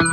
Hello,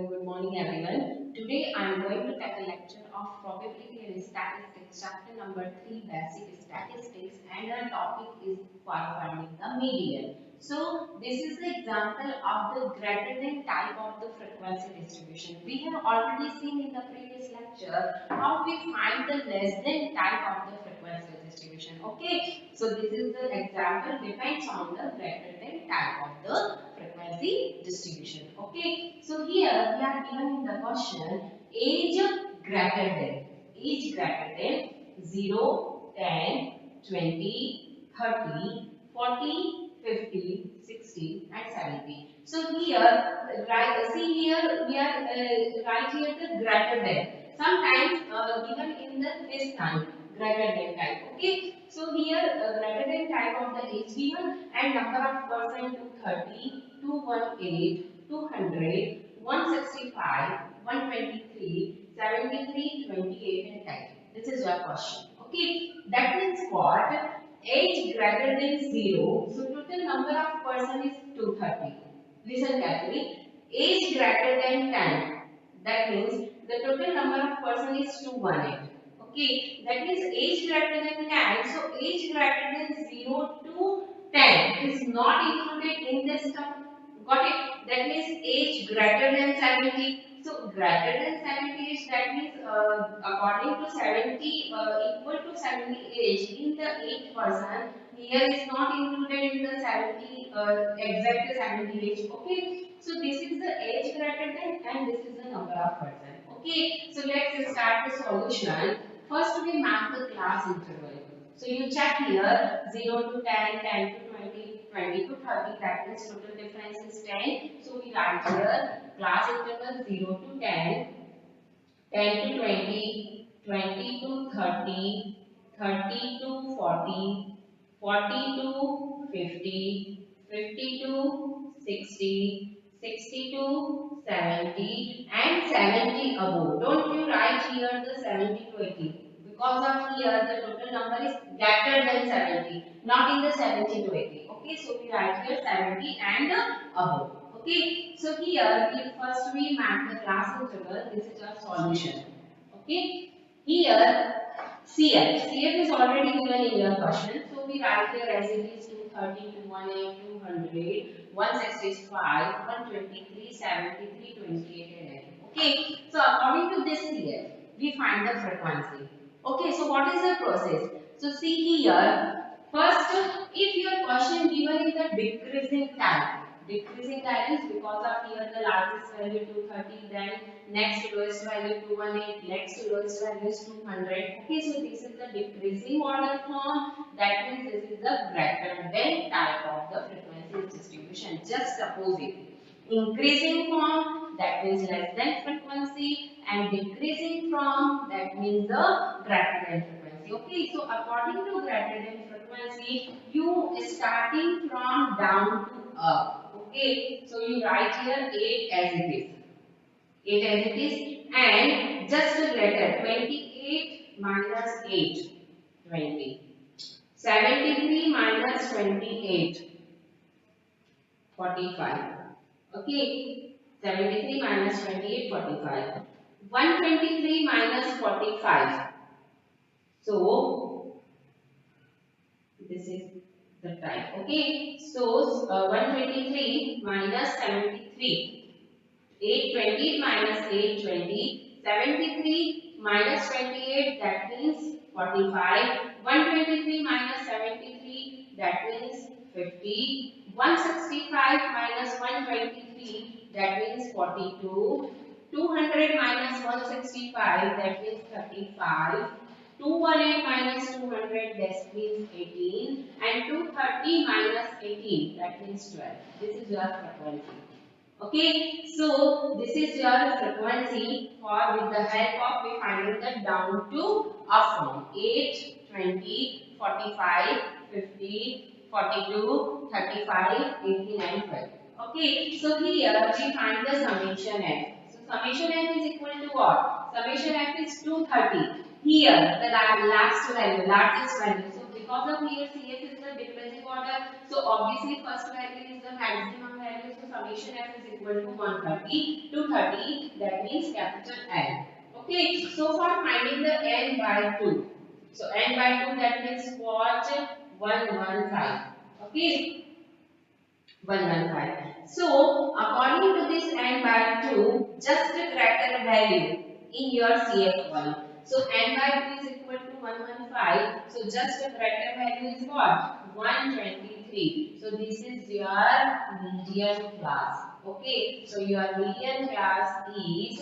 good morning everyone. Today I am going to take a lecture of probability and statistics, chapter number 3, basic statistics, and the topic is for finding the median. So this is the example of the greater than type of the frequency distribution. We have already seen in the previous lecture how we find the less than type of the frequency distribution. Okay, so this is the example depends on the greater than type of the frequency distribution. Okay, so here we are given in the question age greater than 0, 10, 20, 30, 40, 50, 60 and 70. So here see here we are write here the greater than. Sometimes given in the this time greater than type. Okay, so here greater than type of the age given and number of person 230, 218, 200, 165, 123, 73, 28 and 10. This is your question. Okay, that means what? Age greater than 0. So total number of person is 230. Listen carefully. Age greater than 10. That means the total number of person is 218. Okay, that means age greater than 10. So age greater than 0 to 10 is not included in this term. Got it? That means age greater than 70. So greater than 70 age, that means according to 70 equal to 70 age in the 8% here is not included in the 70 exact 70 age. Okay. So this is the age greater than and this is the number of person. Okay. So let's start the solution. First we map the class interval. So you check here 0 to 10, 10 to 20, 20 to 30, that means total difference is 10. So we write here class interval 0 to 10, 10 to 20, 20 to 30, 30 to 40, 40 to 50, 50 to 60, 60 to 70 and 70 above. Don't you write here the 70 to 80 because of here the total number is greater than 70, not in the 70 to 80. Okay, so we write here 70 and above. Okay, so here we map the class interval. This is our solution. Okay, here CF is already given in your question. So we write here as it is 230, 218, 200, 165, 123, 73, 28 and 80. Okay, so according to this CF, we find the frequency. Okay, so what is the process? So see here, first if your question given in the decreasing time is because of here the largest value 230, then next lowest value 218, next lowest value is 200. Okay, so this is the decreasing order form. That means this is the greater than type of the frequency distribution. Just opposite. Increasing form, that means less than frequency, and decreasing form, that means the greater than frequency. Okay, so according to greater than frequency, you starting from down to up. Okay, so you write here 8 as it is. 8 as it is, and just a letter 28 minus 8, 20. 73 minus 28, 45. Okay, 73 minus 28, 45. 123 minus 45. So this is the type. Okay, so 123 minus 73. 820 minus 820, 73 minus 28, that means 45. 123 minus 73, that means 50. 165 minus 123, that means 42. 200 minus 165, that means 35. 218 minus 200, that means 18. And 230 minus 18, that means 12. This is your frequency. Okay, so this is your frequency for with the help of we finding the down to up form 8, 20, 45, 50, 42, 35, 18 and 12. Okay, so here we find the summation f. So summation f is equal to what? Summation f is 230. Here, the last value, largest value. So because of here CF is the decreasing order, so obviously first value is the maximum value. So summation f is equal to 130, 230. That means capital N. Okay. So for finding the n by 2. So n by 2 that means what? 115. Okay. 115. So, according to this n by 2, just correct the value in your CF column. So, n by 2 is equal to 115. So, just correct the value is what? 123. So, this is your median class. Okay. So, your median class is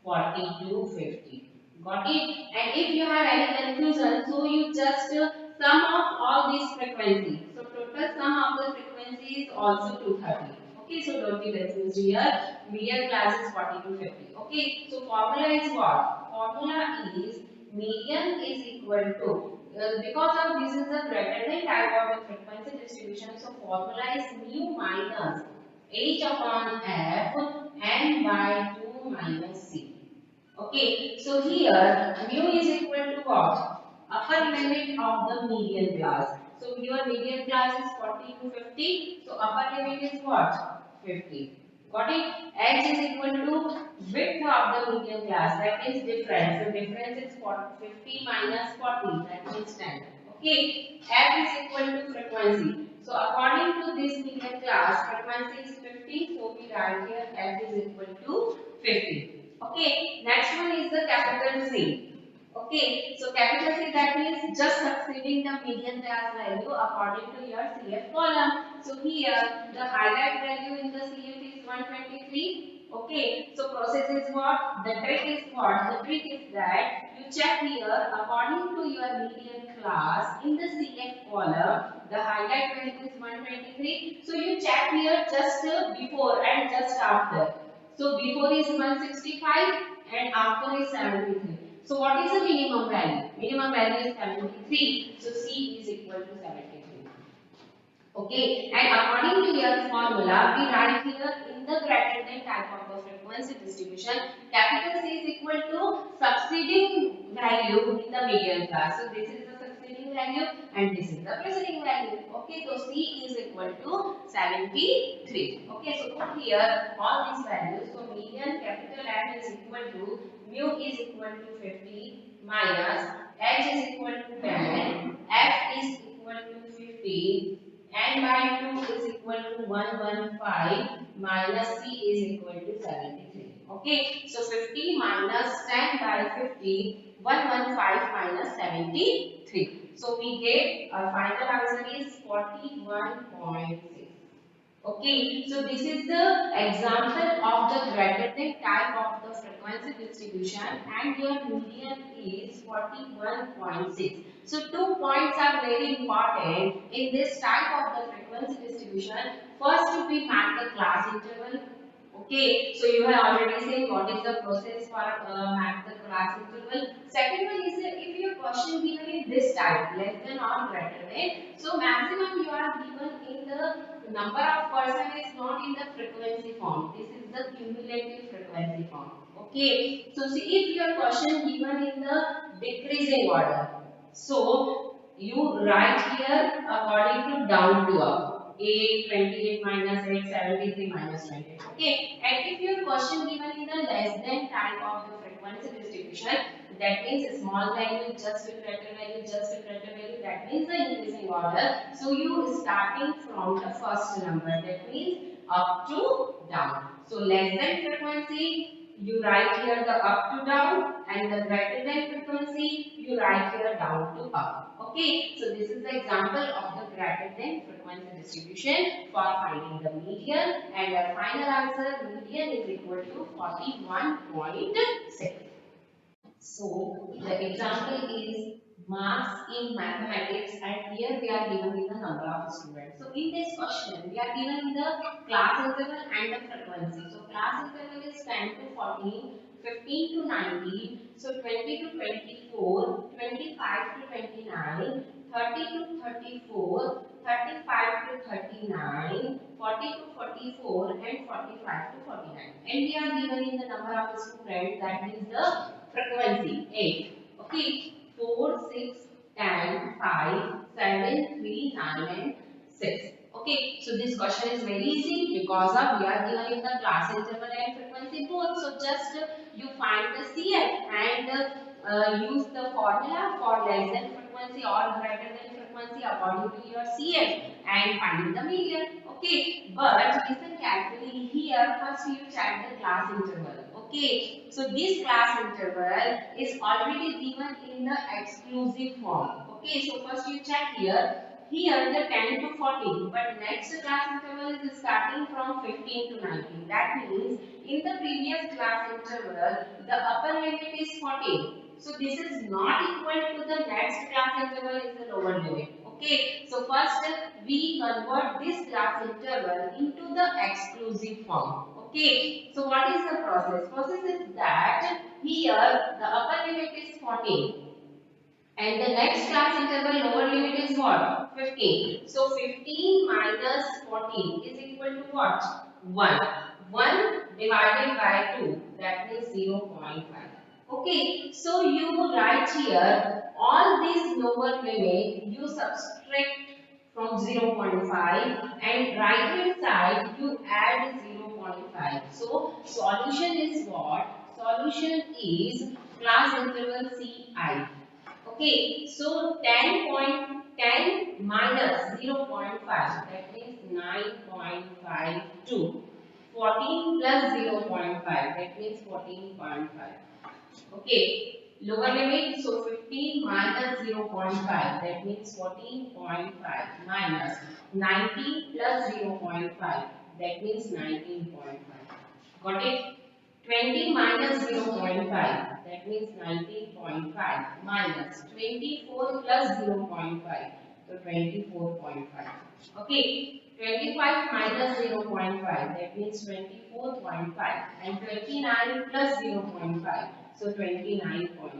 4250. Got it? And if you have any confusion, so you just sum of all these frequencies. So total sum of the frequency is also 230. Okay, so don't be confused here. Median class is 4250. Okay, so formula is what? Formula is median is equal to because of this is the greater than type of the frequency distribution. So formula is mu minus h upon f n by 2 minus c. Okay, so here mu is equal to what? Upper limit of the median class. So your median class is 40 to 50. So upper limit is what? 50. Got it? H is equal to width of the median class. That is difference. So difference is 50 minus 40. That means 10. Okay. F is equal to frequency. So according to this median class, frequency is 50. So we write here F is equal to 50. Okay, next one is the capital C. Okay, so capital C that means just succeeding the median class value according to your CF column. So here the highlight value in the CF is 123. Okay, so process is what? The trick is what? The trick is that you check here according to your median class in the CF column. The highlight value is 123. So you check here just before and just after. So before is 165 and after is 73. So what is the minimum value? Minimum value is 73. So C is equal to 73. Okay, and according to your formula, we write here in the greater than type of the frequency distribution, capital C is equal to succeeding value in the median class. So this is the succeeding value and this is the preceding value. Okay, so C is equal to 73. Okay, so put here all these values. So median capital M is equal to mu is equal to 50 minus H is equal to 10, F is equal to 50. N by 2 is equal to 115 minus C is equal to 73. Okay, so 50 minus 10 by 50, 115 minus 73. So we get our final answer is 41.6. Okay, so this is the example of the greater than type of the frequency distribution and your median is 41.6. So 2 points are very important in this type of the frequency distribution. First we map the class interval. Okay, so you have already seen what is the process for map the class interval. Second one is if your question given in this type less than or greater than, so maximum you are given in the number of person is not in the frequency form. This is the cumulative frequency form. Okay, so see if your question given in the decreasing order, so you write here according to down to up. 8, 28 minus 8, 73 minus 28. Okay, and if your question given in the less than type of the frequency distribution, that means small value, just a greater value, just a greater value, that means the increasing order. So you starting from the first number, that means up to down. So less than frequency, you write here the up to down, and the greater than frequency, you write here down to up. Okay, so this is the example of the greater than frequency distribution for finding the median, and our final answer median is equal to 41.6. So the example is marks in mathematics, and here we are given in the number of students. So in this question we are given the class interval and the frequency. So class interval is 10 to 14, 15 to 19, so 20 to 24, 25 to 29, 30 to 34, 35 to 39, 40 to 44 and 45 to 49. And we are given in the number of students, that is the frequency 8. Okay, 4, 6, 10, 5, 7, 3, 9 and 6. Okay, so this question is very easy because of we are given in the class interval and frequency both. So just you find the CF and use the formula for less than frequency or greater than frequency according to your CF and find the median. Okay, but listen carefully here. First you check the class interval. Okay, so this class interval is already given in the exclusive form. Okay, so first you check here. Here the 10 to 14, but next class interval is starting from 15 to 19. That means in the previous class interval, the upper limit is 14. So this is not equal to the next class interval is the lower limit. Okay, so first we convert this class interval into the exclusive form. Okay, so what is the process? Process is that here the upper limit is 14. And the next class interval lower limit is what? 15. So 15 minus 14 is equal to what? 1. 1 divided by 2, that means 0.5. Okay, so you write here all these lower limit you subtract from 0.5 and right hand side you add 0.5. So solution is what? Solution is class interval Ci. Okay, so 10.10 minus 0.5, that means 9.52. 14 plus 0.5, that means 14.5. Okay, lower limit, so 15 minus 0.5, that means 14.5 minus 19 plus 0.5, that means 19.5. Got it? 20 minus 0.5, that means 19.5 minus 24 plus 0.5, so 24.5. Okay, 25 minus 0.5, that means 24.5 and 29 plus 0.5, so 29.5.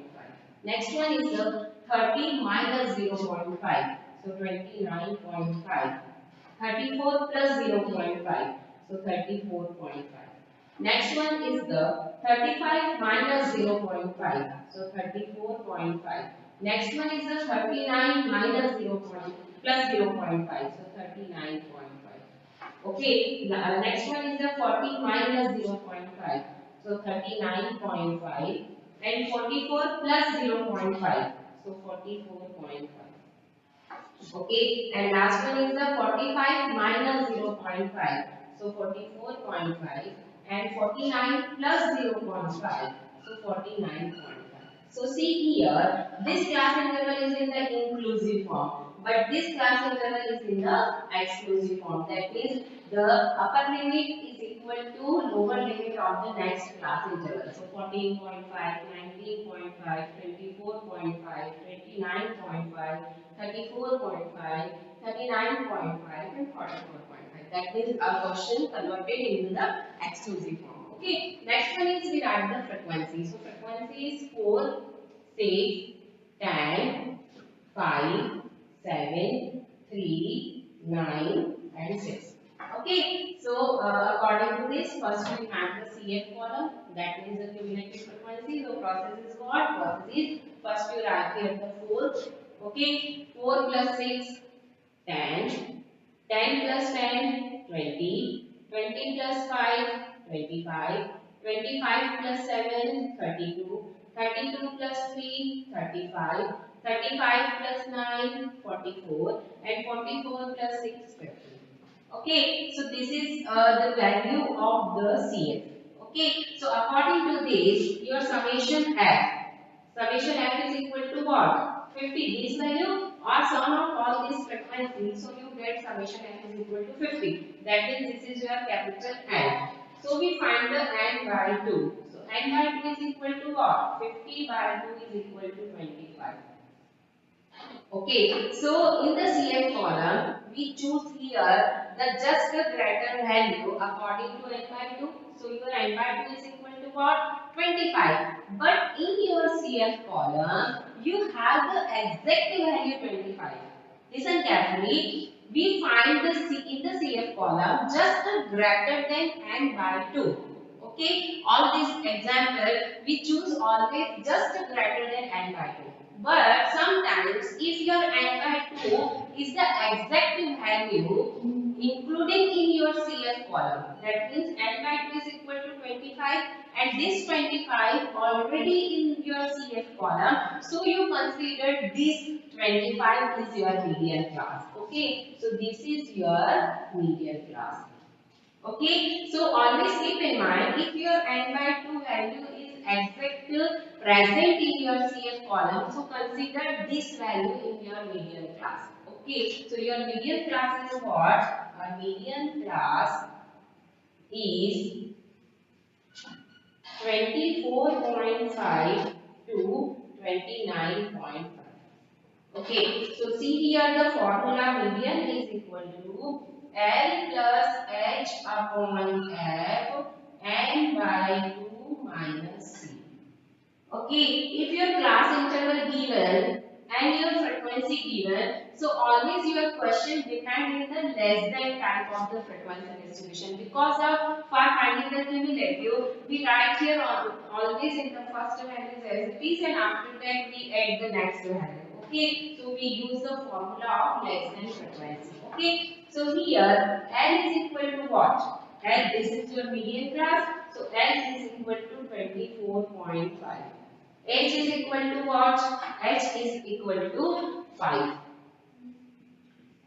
Next one is the 30 minus 0.5, so 29.5. 34 plus 0.5, so 34.5. Next one is the 35 minus 0.5, so 34.5. Next one is the 39 minus 0. Plus 0.5, so 39.5. Okay, next one is the 40 minus 0.5, so 39.5. And 44 plus 0.5, so 44.5. Okay, and last one is the 45 minus 0.5, so 44.5, and 49 plus 0.5, so 49.5. So see here, this class interval is in the inclusive form, but this class interval is in the exclusive form. That means the upper limit is equal to lower limit of the next class interval. So 14.5, 19.5, 24.5, 29.5, 34.5, 39.5 and 44.5. That is our question converted into the exclusive form. Okay. Next one is we write the frequency. So frequency is 4, 6, 10, 5, 7, 3, 9 and 6. Okay. So according to this, first we have the CF column. That means the cumulative frequency. So process is what? Process is first you write here the 4. Okay, 4 plus 6, 10, 10 plus 10, 20, 20 plus 5, 25, 25 plus 7, 32, 32 plus 3, 35, 35 plus 9, 44, and 44 plus 6, 50. Okay, so this is the value of the CF. Okay, so according to this, your summation F. Summation F is equal to what? 50. This value or sum of all these frequencies. So you get summation F is equal to 50. That means this is your capital N. So we find the N by 2. So N by 2 is equal to what? 50 by 2 is equal to 25. Okay, so in the CF column, we choose here the just a greater value according to n by 2. So your n by 2 is equal to what? 25. But in your CF column, you have the exact value 25. Listen carefully. We find the C in the CF column just a greater than n by 2. Okay, all these example we choose always just a greater than n by 2. But sometimes if your n by 2 is the exact value including in your CF column, that means n by 2 is equal to 25 and this 25 already in your CF column. So you consider this 25 is your median class. Okay, so this is your median class. Okay, so always keep in mind if your n by 2 value is exact present in your CF column, so consider this value in your median class. Okay, so your median class is what? Our median class is 24.5 to 29.5. Okay, so see here the formula median is equal to L plus H upon F n by 2 minus C. Okay, if your class interval given and your frequency given, so always your question depend in the less than type of the frequency distribution. Because of for finding the cumulative, we write here always in the first value as it is and after that we add the next value. Okay, so we use the formula of less than frequency. Okay, so here L is equal to what? L, this is your median class, so L is equal to 24.5. H is equal to what? H is equal to 5.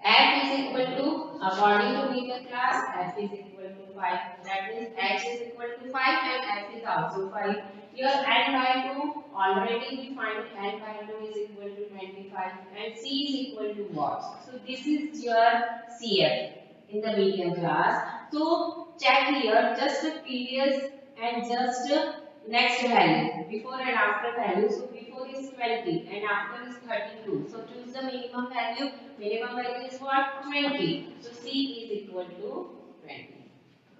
F is equal to, according to median class, F is equal to 5. That means H is equal to 5 and F is also 5. Here n by 2, already we find n by 2 is equal to 25 and C is equal to what? So this is your CF in the median class. So check here just the previous and just next value, before and after value. So before is 20 and after is 32. So choose the minimum value. Minimum value is what? 20. So C is equal to 20.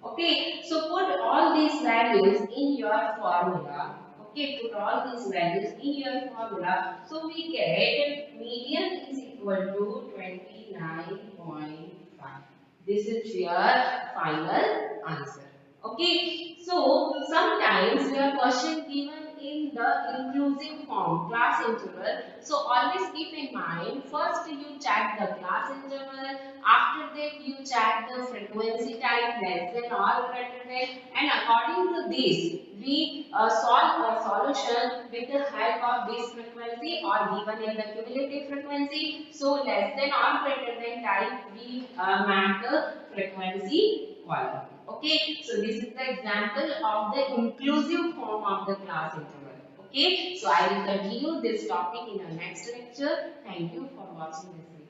Okay, so put all these values in your formula. Okay, put all these values in your formula. So we get median is equal to 29.5. This is your final answer. Okay, so sometimes your question given in the inclusive form, class interval. So always keep in mind, first you check the class interval, after that you check the frequency type less than or greater than, and according to this we solve a solution with the help of this frequency or given in the cumulative frequency. So less than or greater than type we map the frequency column. Okay, so this is the example of the inclusive form of the class interval. Okay, so I will continue this topic in our next lecture. Thank you for watching this video.